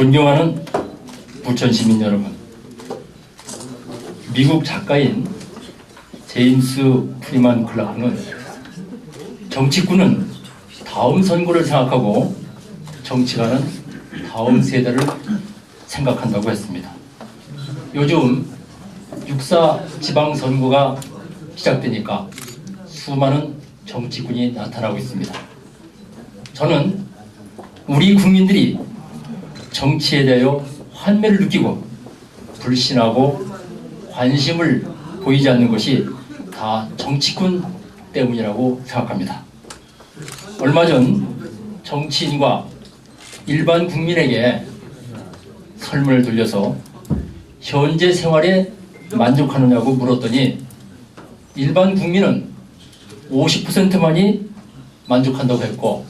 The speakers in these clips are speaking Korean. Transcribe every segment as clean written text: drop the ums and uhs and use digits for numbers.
존경하는 부천 시민 여러분, 미국 작가인 제임스 프리만 클라크는 정치꾼은 다음 선거를 생각하고 정치가는 다음 세대를 생각한다고 했습니다. 요즘 6.4 지방선거가 시작되니까 수많은 정치꾼이 나타나고 있습니다. 저는 우리 국민들이 정치에 대하여 환멸을 느끼고 불신하고 관심을 보이지 않는 것이 다 정치꾼 때문이라고 생각합니다. 얼마 전 정치인과 일반 국민에게 설문을 돌려서 현재 생활에 만족하느냐고 물었더니 일반 국민은 50%만이 만족한다고 했고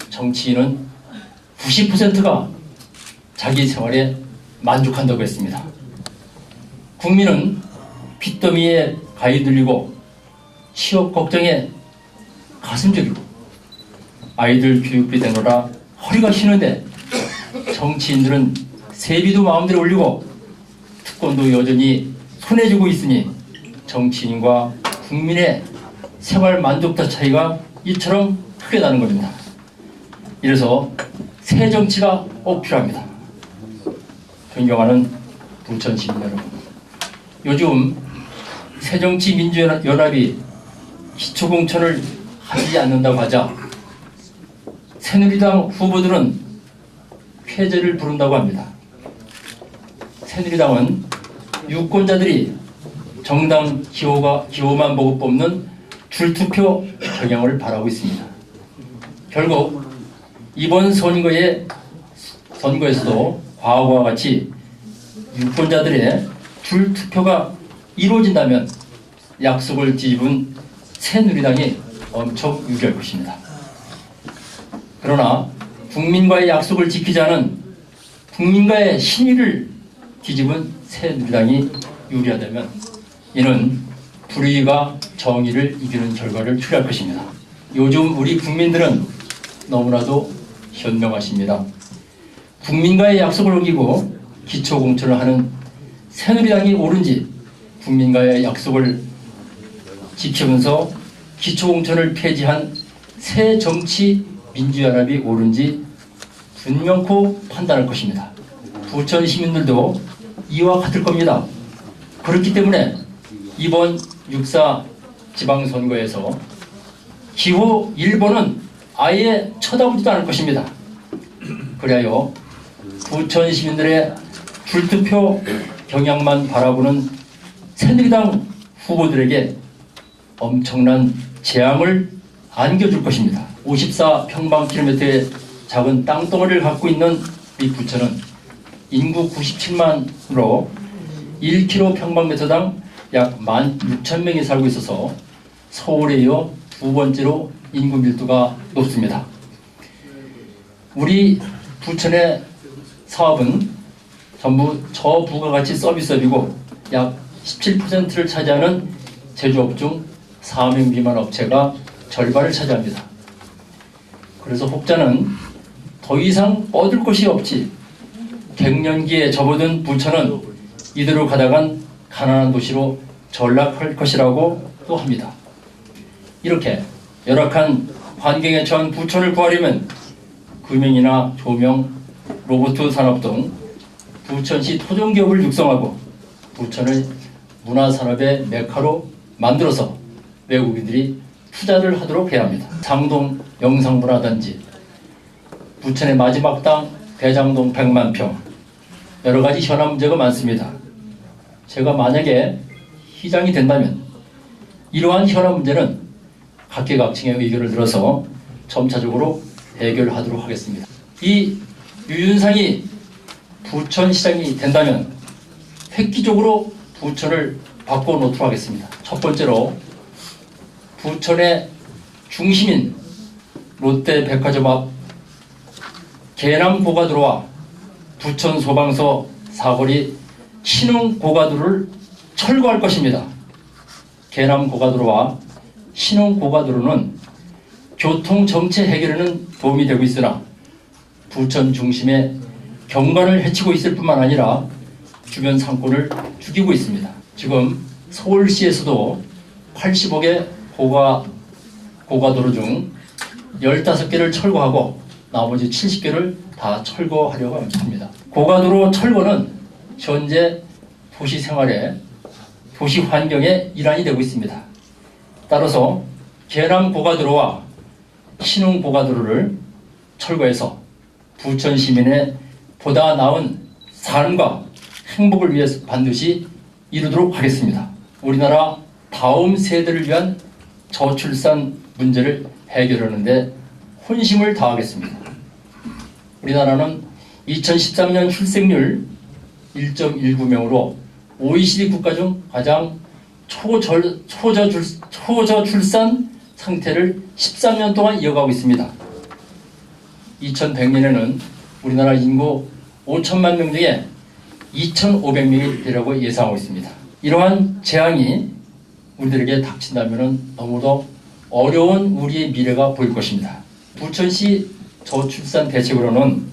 정치인은 90%가 자기 생활에 만족한다고 했습니다. 국민은 빚더미에 가위 들리고 취업 걱정에 가슴 저리고 아이들 교육비 내놓으라 허리가 쉬는데 정치인들은 세비도 마음대로 올리고 특권도 여전히 손에 쥐고 있으니 정치인과 국민의 생활 만족도 차이가 이처럼 크게 나는 겁니다. 이래서 새 정치가 꼭 필요합니다. 존경하는 부천 시민 여러분, 요즘 새정치민주연합이 기초공천을 하지 않는다고 하자 새누리당 후보들은 폐쇄를 부른다고 합니다. 새누리당은 유권자들이 정당 기호만 보고 뽑는 줄투표 경향을 바라고 있습니다. 결국 이번 선거에서도 과거와 같이 유권자들의 줄투표가 이루어진다면 약속을 뒤집은 새누리당이 엄청 유리할 것입니다. 그러나 국민과의 약속을 지키지 않은 국민과의 신의를 뒤집은 새누리당이 유리하다면 이는 불의가 정의를 이기는 결과를 초래할 것입니다. 요즘 우리 국민들은 너무나도 현명하십니다. 국민과의 약속을 어기고 기초공천을 하는 새누리당이 옳은지 국민과의 약속을 지키면서 기초공천을 폐지한 새정치민주연합이 옳은지 분명코 판단할 것입니다. 부천 시민들도 이와 같을 겁니다. 그렇기 때문에 이번 6.4 지방선거에서 기호 1번은 아예 쳐다보지도 않을 것입니다. 그리하여 부천 시민들의 줄투표 경향만 바라보는 새누리당 후보들에게 엄청난 재앙을 안겨줄 것입니다. 54평방킬로미터의 작은 땅덩어리를 갖고 있는 이 부천은 인구 97만으로 1km평방미터당 약 16,000명이 살고 있어서 서울에 이어 두 번째로 인구 밀도가 높습니다. 우리 부천의 사업은 전부 저부가가치 서비스업이고 약 17%를 차지하는 제조업 중 4명 미만 업체가 절반을 차지합니다. 그래서 혹자는 더 이상 뻗을 것이 없지 갱년기에 접어든 부천은 이대로 가다간 가난한 도시로 전락할 것이라고 또 합니다. 이렇게 열악한 환경에 처한 부천을 구하려면 금융이나 조명, 로봇 산업 등 부천시 토종기업을 육성하고 부천을 문화산업의 메카로 만들어서 외국인들이 투자를 하도록 해야 합니다. 상동 영상문화단지, 부천의 마지막 땅 대장동 100만 평, 여러 가지 현안 문제가 많습니다. 제가 만약에 시장이 된다면 이러한 현안 문제는 각계각층의 의견을 들어서 점차적으로 해결하도록 하겠습니다. 이 유윤상이 부천시장이 된다면 획기적으로 부천을 바꿔놓도록 하겠습니다. 첫 번째로 부천의 중심인 롯데백화점 앞 계남고가도로와 부천소방서 사거리 신흥고가도로를 철거할 것입니다. 계남고가도로와 신흥고가도로는 교통정체 해결에는 도움이 되고 있으나 부천 중심의 경관을 해치고 있을 뿐만 아니라 주변 상권을 죽이고 있습니다. 지금 서울시에서도 80억의 고가도로 중 15개를 철거하고 나머지 70개를 다 철거하려고 합니다. 고가도로 철거는 현재 도시 생활의 도시 환경의 일환이 되고 있습니다. 따라서 계남 고가도로와 신흥 고가도로를 철거해서 부천 시민의 보다 나은 삶과 행복을 위해서 반드시 이루도록 하겠습니다. 우리나라 다음 세대를 위한 저출산 문제를 해결하는 데 혼심을 다하겠습니다. 우리나라는 2013년 출생률 1.19명으로 OECD 국가 중 가장 초저출산 상태를 13년 동안 이어가고 있습니다. 2100년에는 우리나라 인구 5천만 명 중에 2,500명이 되라고 예상하고 있습니다. 이러한 재앙이 우리들에게 닥친다면 너무도 어려운 우리의 미래가 보일 것입니다. 부천시 저출산 대책으로는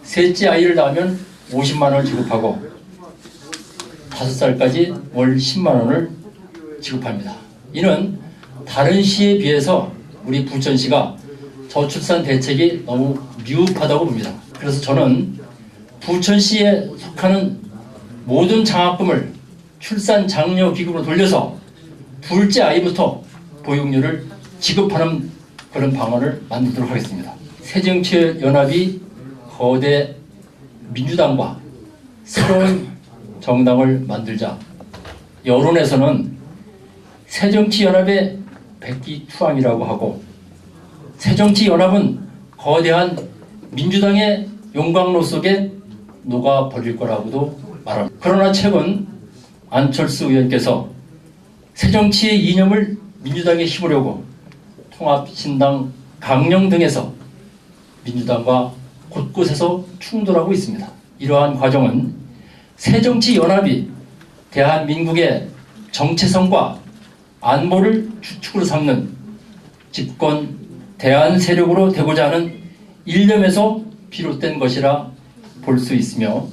셋째 아이를 낳으면 50만 원을 지급하고 5살까지 월 10만 원을 지급합니다. 이는 다른 시에 비해서 우리 부천시가 저출산 대책이 너무 미흡하다고 봅니다. 그래서 저는 부천시에 속하는 모든 장학금을 출산 장려 기금으로 돌려서 둘째 아이부터 보육료를 지급하는 그런 방안을 만들도록 하겠습니다. 새정치연합이 거대 민주당과 새로운 정당을 만들자. 여론에서는 새정치연합의 백기투항이라고 하고 새정치연합은 거대한 민주당의 용광로 속에 녹아버릴 거라고도 말합니다. 그러나 최근 안철수 의원께서 새정치의 이념을 민주당에 심으려고 통합신당 강령 등에서 민주당과 곳곳에서 충돌하고 있습니다. 이러한 과정은 새정치연합이 대한민국의 정체성과 안보를 주축으로 삼는 집권 대안 세력으로 되고자 하는 일념에서 비롯된 것이라 볼 수 있으며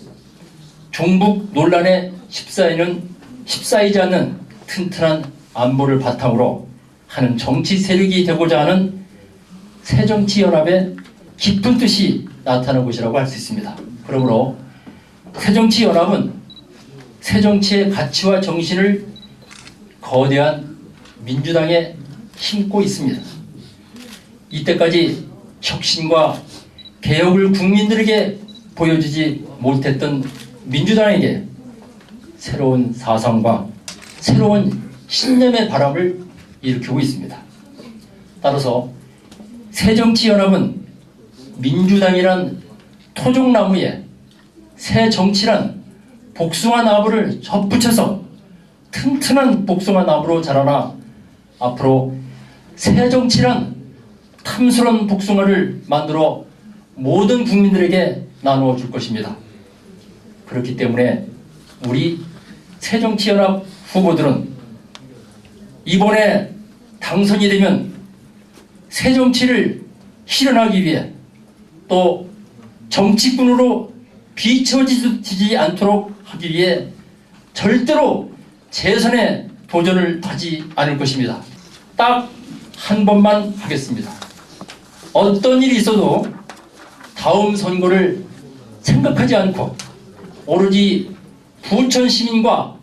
종북 논란에 휩싸이지 않는 튼튼한 안보를 바탕으로 하는 정치 세력이 되고자 하는 새정치연합의 깊은 뜻이 나타나는 것이라고 할 수 있습니다. 그러므로 새정치연합은 새정치의 가치와 정신을 거대한 민주당에 심고 있습니다. 이때까지 혁신과 개혁을 국민들에게 보여주지 못했던 민주당에게 새로운 사상과 새로운 신념의 바람을 일으키고 있습니다. 따라서 새정치연합은 민주당이란 토종나무에 새정치란 복숭아나무를 접붙여서 튼튼한 복숭아나무로 자라나 앞으로 새정치란 탐스러운 복숭아를 만들어 모든 국민들에게 나누어 줄 것입니다. 그렇기 때문에 우리 새정치연합 후보들은 이번에 당선이 되면 새정치를 실현하기 위해 또 정치꾼으로 비춰지지 않도록 하기 위해 절대로 재선에 도전을 하지 않을 것입니다. 딱 한 번만 하겠습니다. 어떤 일이 있어도 다음 선거를 생각하지 않고 오로지 부천 시민과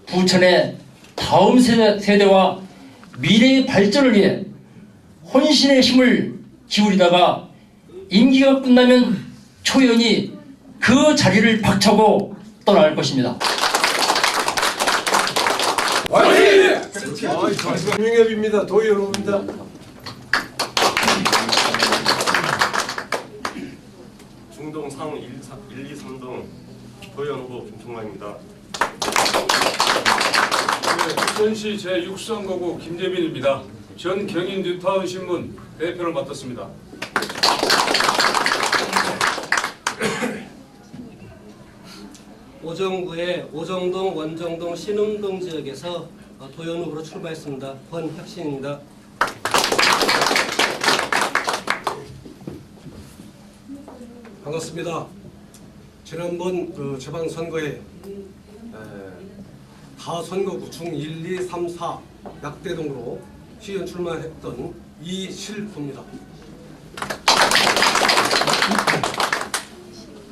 부천의 다음 세대와 미래의 발전을 위해 혼신의 힘을 기울이다가 임기가 끝나면 초연히 그 자리를 박차고 떠날 것입니다. 화이팅! 김용엽입니다. 도의원입니다. 중동 상 1, 2, 3등 도의원 후보 김총만입니다. 부천시 제6선거구 김재민입니다. 전 경인 뉴타운 신문 대표를 맡았습니다. 오정구의 오정동, 원정동, 신흥동 지역에서 도의원 후보로 출마했습니다. 권혁신입니다. 반갑습니다. 지난번 그 지방선거에 다 선거구 중 1, 2, 3, 4 약대동으로 시의원 출마했던 이실구입니다.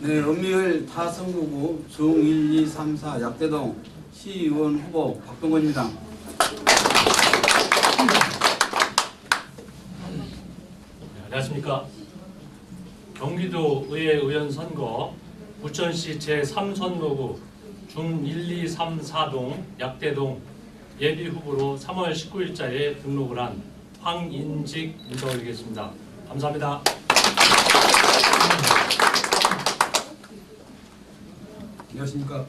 네, 음미을 타선거구 중 1, 2, 3, 4 약대동 시의원 후보 박동건입니다. 안녕하십니까. 경기도의회 의원 선거 부천시 제3선거구 중 1, 2, 3, 4동 약대동 예비후보로 3월 19일자에 등록을 한 황인직 인사드리겠습니다. 감사합니다. 안녕하십니까.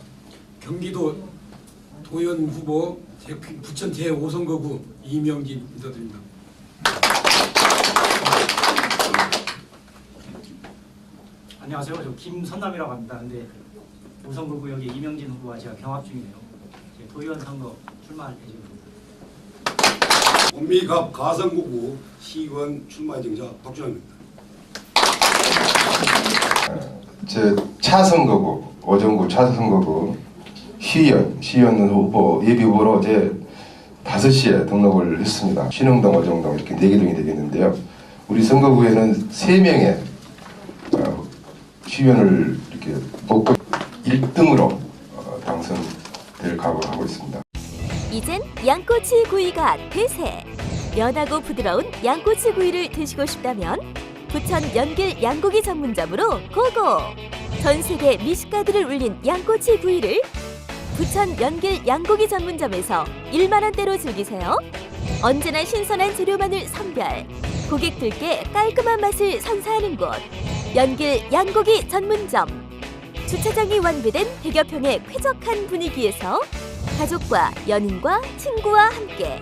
경기도 도의원 후보 부천 제5선거구 이명진 인사드립니다. 안녕하세요. 저 김선남이라고 합니다. 근데 우선거구 여기 이명진 후보와 제가 경합 중이네요. 도의원 선거 출마할 예정입니다. 원미갑 가성구구 시의원 출마 예정자 박준환입니다. 제 차선거구 오정구 차선거구 시의원 후보 예비 후보로 어제 5시에 등록을 했습니다. 신흥동, 오정동 이렇게 4개 동이 되겠는데요. 우리 선거구에는 3명의 시의원을 이렇게 뽑고 1등으로 당선될 각오를 하고 있습니다. 이젠 양꼬치 구이가 대세! 연하고 부드러운 양꼬치 구이를 드시고 싶다면 부천 연길 양고기 전문점으로 고고! 전 세계 미식가들을 울린 양꼬치 구이를 부천 연길 양고기 전문점에서 1만 원대로 즐기세요. 언제나 신선한 재료만을 선별, 고객들께 깔끔한 맛을 선사하는 곳 연길 양고기 전문점. 주차장이 완비된 100여 평의 쾌적한 분위기에서 가족과 연인과 친구와 함께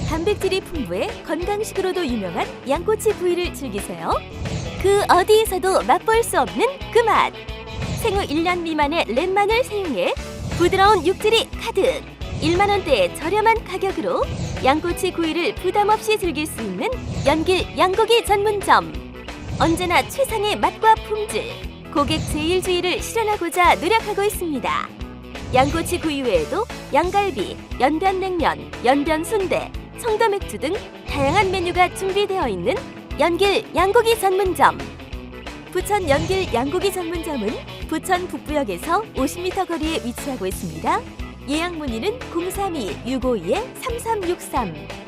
단백질이 풍부해 건강식으로도 유명한 양꼬치 구이를 즐기세요. 그 어디에서도 맛볼 수 없는 그 맛! 생후 1년 미만의 렛마늘 사용해 부드러운 육질이 가득! 1만 원대의 저렴한 가격으로 양꼬치 구이를 부담 없이 즐길 수 있는 연길 양고기 전문점. 언제나 최상의 맛과 품질, 고객 제일주의를 실현하고자 노력하고 있습니다. 양꼬치 구이 외에도 양갈비, 연변냉면, 연변순대, 청도맥주 등 다양한 메뉴가 준비되어 있는 연길 양고기 전문점. 부천 연길 양고기 전문점은 부천 북부역에서 50m 거리에 위치하고 있습니다. 예약 문의는 032-652-3363